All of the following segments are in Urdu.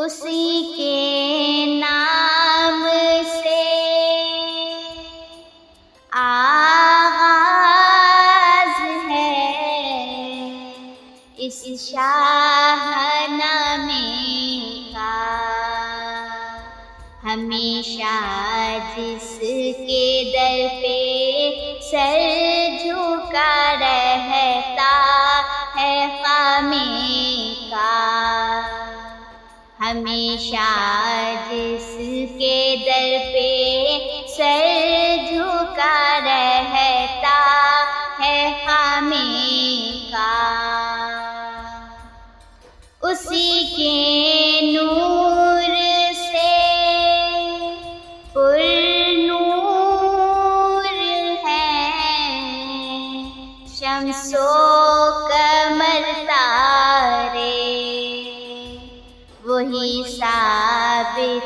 اسی کے نام سے آغاز ہے اس شاہنامے کا، ہمیشہ جس کے در پہ سر جھکا رہتا ہے خامے کا، ہمیشہ جس کے در پہ سر جھکا رہتا ہے خامے کا، اسی کے نور سے پر نور ہے شمس و قمر تارے، وہی ثابت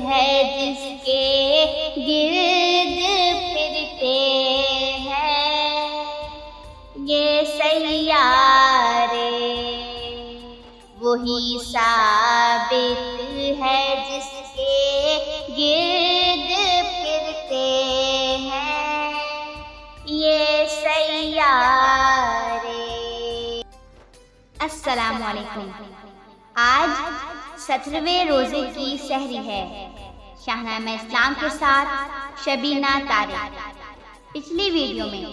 ہے جس کے گرد پھرتے ہیں یہ سیارے، وہی ثابت ہے جس کے گرد پھرتے ہیں یہ سیارے۔ السلام علیکم۔ آج 17ویں روزے کی سحری ہے۔ شاہنامہ اسلام کے ساتھ شبینہ طارق۔ پچھلی ویڈیو میں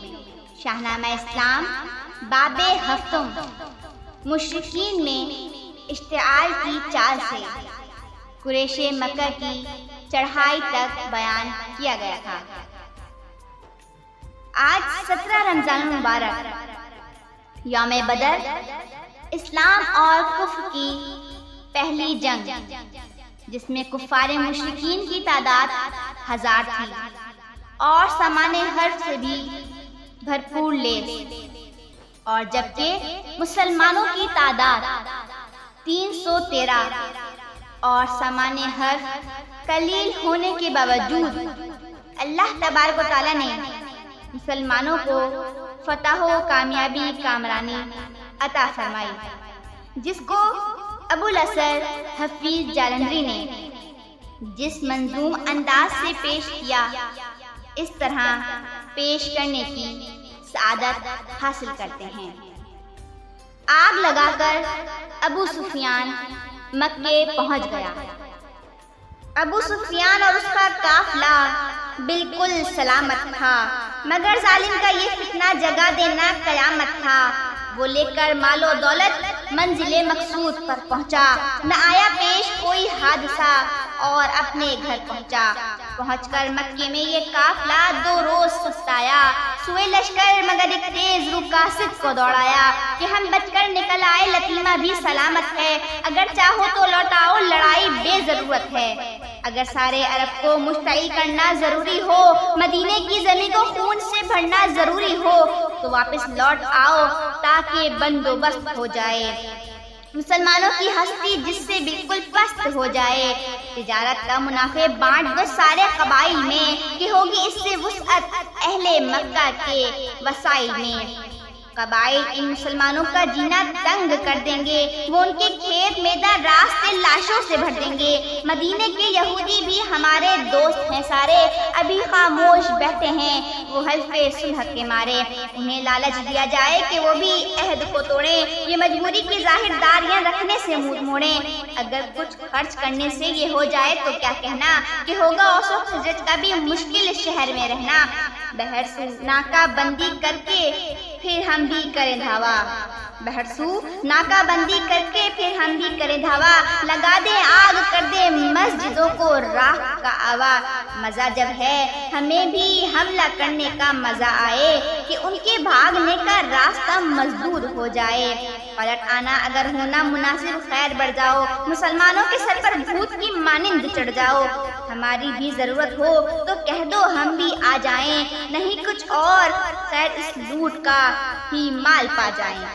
شاہنامہ اسلام باب ہفتم مشرکین میں اشتعال کی چال سے قریش مکہ کی چڑھائی تک بیان کیا گیا تھا۔ آج 17 رمضان المبارک یوم بدر، اسلام اور کفر کی پہلی جنگ، جس میں کفار مشرکین کی تعداد 1000 تھی اور سامان حرب سے بھی بھرپور لیس، اور جبکہ مسلمانوں کی تعداد 313 اور سامان حرب قلیل ہونے کے باوجود اللہ تبارک و تعالیٰ نے مسلمانوں کو فتح و کامیابی کامرانی عطا فرمائی، جس کو ابو الاسر حفیظ جالندری نے جس منظوم انداز سے پیش کیا، اس طرح پیش کرنے کی سعادت حاصل کرتے ہیں۔ آگ لگا کر ابو سفیان مکے پہنچ گیا۔ ابو سفیان اور اس کا قافلہ بالکل سلامت تھا، مگر ظالم کا یہ فتنہ جگا دینا قیامت تھا۔ وہ لے کر مال و دولت منزل مقصود پر پہنچا، نہ آیا پیش کوئی حادثہ اور اپنے گھر پہنچا۔ پہنچ کر مکے میں یہ قافلہ 2 روز سستایا، سوئے لشکر مگر ایک تیز رو قاصد کو دوڑایا کہ ہم بچ کر نکل آئے، لطیمہ بھی سلامت ہے، اگر چاہو تو لوٹاؤ، لڑائی بے ضرورت ہے۔ اگر سارے عرب کو مشتعل کرنا ضروری ہو، مدینے کی زمین کو خون سے بھرنا ضروری ہو، تو واپس لوٹ آؤ تاکہ بندوبست ہو جائے، مسلمانوں کی ہستی جس سے بالکل پست ہو جائے۔ تجارت کا منافع بانٹ دو سارے قبائل میں کہ ہوگی اس سے وسعت اہل مکہ کے وسائل میں۔ قبائل ان مسلمانوں کا جینا تنگ کر دیں گے، وہ ان کے کھیت میدان راستے لاشوں سے بھر دیں گے۔ مدینے کے یہودی بھی ہمارے دوست ہیں سارے، ابھی خاموش بیٹھے ہیں وہ حلف صلح کے مارے۔ انہیں لالچ دیا جائے کہ وہ بھی عہد کو توڑیں، یہ مجبوری کی ظاہر داریاں رکھنے سے منہ موڑیں۔ اگر کچھ خرچ کرنے سے یہ ہو جائے تو کیا کہنا کہ ہوگا اوس و خزرج کا بھی مشکل شہر میں رہنا۔ بہرسو ناکہ بندی کر کے پھر ہم بھی کریں دھاوا، بہرسو ناکہ بندی کر کے پھر ہم بھی کریں دھاوا، لگا دیں آگ کر دیں مسجدوں کو راکھ کا آوا۔ مزہ جب ہے ہمیں بھی حملہ کرنے کا مزہ آئے کہ ان کے بھاگنے کا راستہ مسدود ہو جائے۔ پلٹ آنا اگر ہونا مناسب، خیر بڑھ جاؤ، مسلمانوں کے سر پر بھوت کی مانند چڑھ جاؤ۔ ہماری بھی ضرورت ہو تو کہہ دو ہم بھی آ جائیں، نہیں کچھ اور خیر اس لوٹ کا ہی مال پا جائیں۔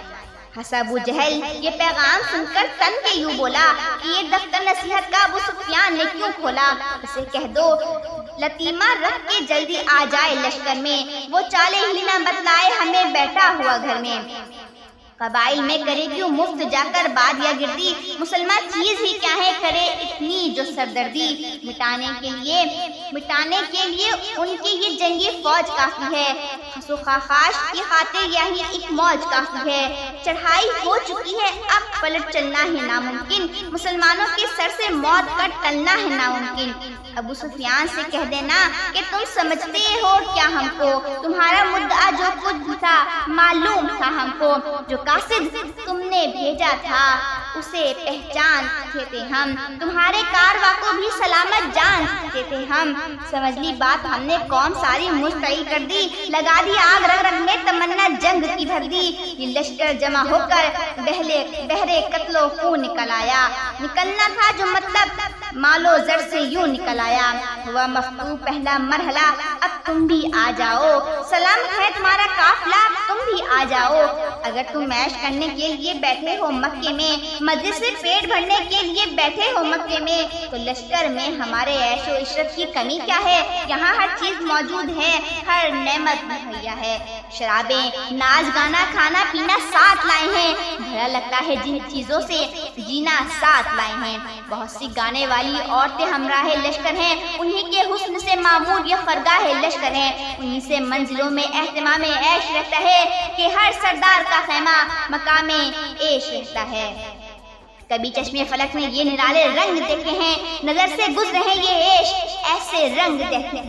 ہنسا ابو جہل یہ پیغام سن کر تن کے یوں بولا کہ یہ دفتر نصیحت کا ابو سفیان نے کیوں کھولا؟ اسے کہہ دو لطیمہ رکھ کے جلدی آ جائے لشکر میں، وہ چالے ہی نہ بتلائے ہمیں بیٹھا ہوا گھر میں۔ قبائل میں کرے کیوں مفت جا کر بادیا گردی، مسلمان چیز ہی کیا ہے کرے اتنی جو سردردی، مٹانے کے لیے ان کی یہ جنگی فوج کافی ہے، خسو خاخاش کی خاطر یہی ایک موج کافی ہے، چڑھائی ہو چکی ہے اب پلٹ چلنا ہے ناممکن، مسلمانوں کے سر سے موت کا ٹلنا ہے ناممکن۔ ابو سفیان سے کہہ دینا کہ تم سمجھتے ہو کیا ہم کو، تمہارا مدعا جو کچھ بھی تھا معلوم تھا ہم کو، جو قاصد تم نے بھیجا تھا اسے پہچانتے تھے ہم، تمہارے کارواں کو بھی سلامت جانتے تھے ہم، سمجھ لی بات ہم نے قوم ساری مشتعل کر دی، لگا دی آگ رگ رگ میں تمنا جنگ کی بھر دی، یہ لشکر جمع ہو کر بہرے قتل و خون نکل آیا، نکلنا تھا جو مطلب مال و زر سے یوں نکل آیا، ہوا مفتوح پہلا مرحلہ اب تم بھی آ جاؤ، سلام ہے تمہارا قافلہ تم بھی آ جاؤ، اگر تم عیش کرنے کے لیے بیٹھے ہو مکے میں، مزے سے پیٹ بھرنے کے لیے بیٹھے ہو مکے میں، تو لشکر میں ہمارے عیش و عشرت کی کمی کیا ہے، یہاں ہر چیز موجود ہے، ہر نعمت مہیا ہے، شرابیں ناچ گانا کھانا پینا ساتھ لائے ہیں، بھلا لگتا ہے جن چیزوں سے جینا ساتھ لائے ہیں، بہت سی گانے والی عورتیں ہمراہ لشکر ہیں، انہی کے حسن سے معمور یہ خرگاہ لشکر ہیں، انہی سے منزلوں میں اہتمام عیش رہتا ہے کہ ہر سردار کا خیمہ مقام عیش رہتا ہے، کبھی چشمے فلک میں یہ نرالے رنگ دیکھے ہیں، نظر سے گزرے ہیں یہ عیش ایسے رنگ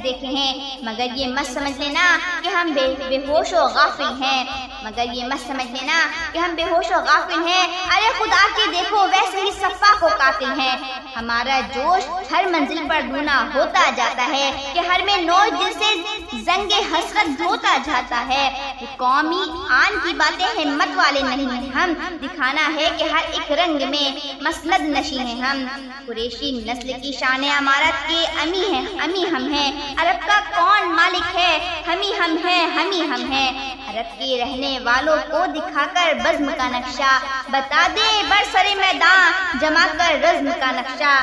دیکھے ہیں، مگر یہ مت سمجھ لینا کہ ہم بے ہوش و غافل ہیں، مگر یہ مت سمجھ لینا کہ ہم بے ہوش و غافل ہیں، ارے خدا کے دیکھو ویسے ہی سفاح و قاتل ہیں، ہمارا جوش ہر منزل پر دونا ہوتا جاتا ہے کہ ہر میں نوچ دل سے زنگ حسرت دھوتا جاتا ہے، قومی آن کی باتیں ہمت والے نہیں ہیں ہم، دکھانا ہے کہ ہر ایک رنگ میں مسند نشی ہیں ہم، قریشی نسل کی شان امارت کے امی ہم ہیں، عرب کا کون مالک ہے ہم ہیں، عرب کے رہنے والوں کو دکھا کر بزم کا نقشہ بتا دے برسر میدان جما کر رزم کا نقشہ،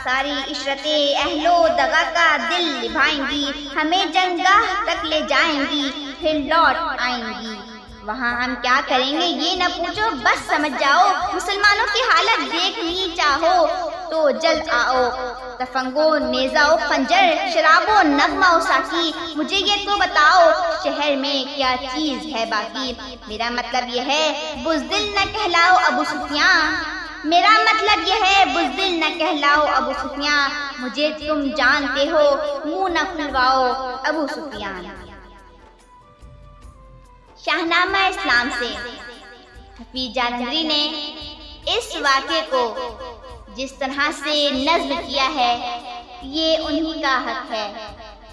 ساری عشرتیں اہل و دغا کا دل نبھائیں گی، ہمیں جنگاہ تک لے جائیں گی پھر لوٹ آئیں گی، وہاں ہم کیا کریں گے یہ نہ پوچھو بس سمجھ جاؤ، مسلمانوں کی حالت دیکھنی چاہو تو جلد آؤ، تفنگو نیزہ و خنجر شراب و نغمہ و ساقی، مجھے یہ تو بتاؤ شہر میں کیا چیز ہے باقی، میرا مطلب یہ ہے بزدل نہ کہلاؤ ابو سفیان، میرا مطلب یہ ہے بزدل نہ کہلاؤ ابو سفیان، مجھے تم جانتے ہو منہ نہ کھلواؤ ابو سفیان۔ شاہنامہ اسلام سے حفیظ جالندھری نے اس واقعے کو جس طرح سے نظم کیا ہے یہ انہی کا حق ہے،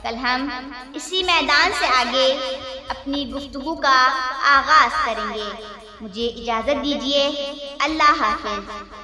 کل ہم اسی میدان سے آگے اپنی گفتگو کا آغاز کریں گے، مجھے اجازت دیجیے، اللہ حافظ۔